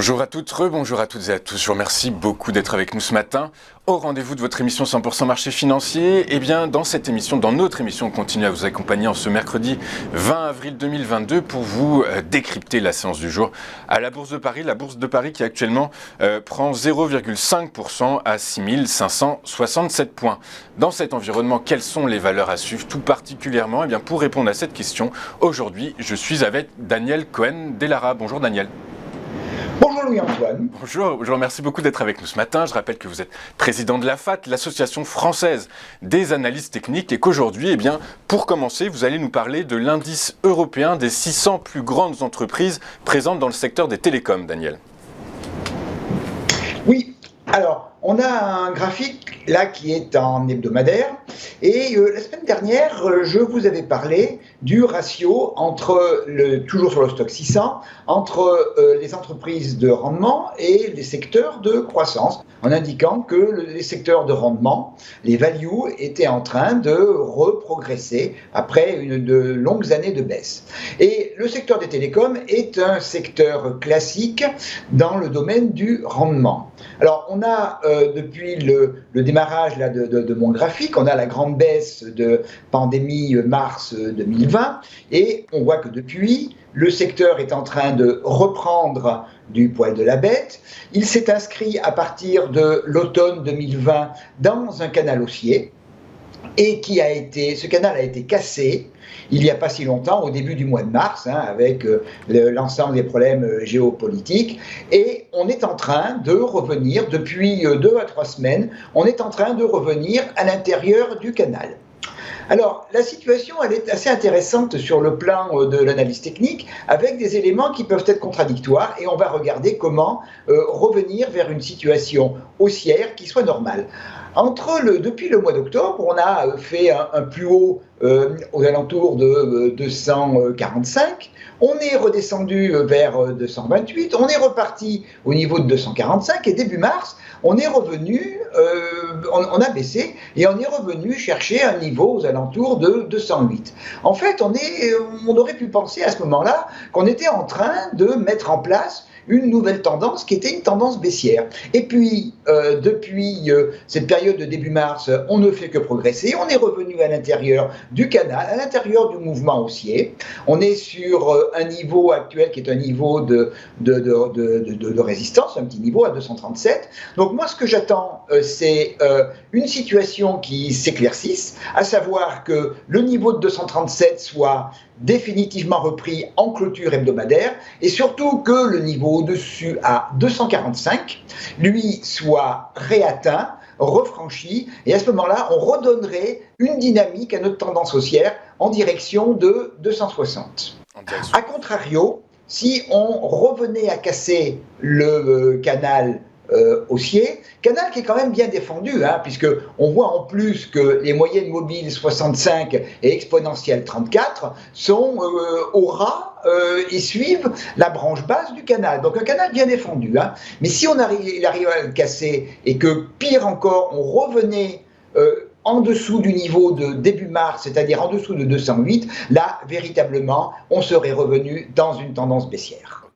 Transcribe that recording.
Bonjour à toutes, bonjour à toutes et à tous. Je vous remercie beaucoup d'être avec nous ce matin au rendez-vous de votre émission 100% marché financier. Et bien, dans cette émission, dans notre émission, on continue à vous accompagner en ce mercredi 20 avril 2022 pour vous décrypter la séance du jour à la Bourse de Paris. La Bourse de Paris qui actuellement prend 0,5% à 6567 points. Dans cet environnement, quelles sont les valeurs à suivre tout particulièrement? Et bien, pour répondre à cette question, aujourd'hui, je suis avec Daniel Cohen-Delara. Bonjour Daniel. Bonjour Louis-Antoine. Bonjour, je vous remercie beaucoup d'être avec nous ce matin. Je rappelle que vous êtes président de l'AFAT, l'Association française des analystes techniques, et qu'aujourd'hui, eh bien, pour commencer, vous allez nous parler de l'indice européen des 600 plus grandes entreprises présentes dans le secteur des télécoms, Daniel. Oui, alors on a un graphique là qui est en hebdomadaire et la semaine dernière, je vous avais parlé du ratio entre, toujours sur le stock 600, entre les entreprises de rendement et les secteurs de croissance, en indiquant que les secteurs de rendement, les values, étaient en train de reprogresser après de longues années de baisse. Et le secteur des télécoms est un secteur classique dans le domaine du rendement. Alors on a depuis le démarrage là, de mon graphique, on a la grande baisse de pandémie mars 2020 et on voit que depuis, le secteur est en train de reprendre du poil de la bête. Il s'est inscrit à partir de l'automne 2020 dans un canal haussier et ce canal a été cassé il n'y a pas si longtemps, au début du mois de mars, avec l'ensemble des problèmes géopolitiques. Et on est en train de revenir, depuis 2 à 3 semaines, on est en train de revenir à l'intérieur du canal. Alors, la situation, elle est assez intéressante sur le plan de l'analyse technique, avec des éléments qui peuvent être contradictoires, et on va regarder comment revenir vers une situation haussière qui soit normale. Depuis le mois d'octobre, on a fait un plus haut aux alentours de 245, on est redescendu vers 228, on est reparti au niveau de 245 et début mars, on est revenu, on a baissé et on est revenu chercher un niveau aux alentours de 208. En fait, on aurait pu penser à ce moment-là qu'on était en train de mettre en place une nouvelle tendance qui était une tendance baissière. Et puis, depuis cette période de début mars, on ne fait que progresser. On est revenu à l'intérieur du canal, à l'intérieur du mouvement haussier. On est sur un niveau actuel qui est un niveau de résistance, un petit niveau à 237. Donc moi, ce que j'attends, c'est une situation qui s'éclaircisse, à savoir que le niveau de 237 soit définitivement repris en clôture hebdomadaire et surtout que le niveau au-dessus à 245, lui, soit réatteint, refranchi, et à ce moment-là, on redonnerait une dynamique à notre tendance haussière en direction de 260. A contrario, si on revenait à casser le canal haussier, canal qui est quand même bien défendu, puisque on voit en plus que les moyennes mobiles 65 et exponentielles 34 sont au ras et suivent la branche basse du canal. Donc un canal bien défendu. Mais si il arrive à le casser et que pire encore, on revenait en dessous du niveau de début mars, c'est-à-dire en dessous de 208, là, véritablement, on serait revenu dans une tendance baissière.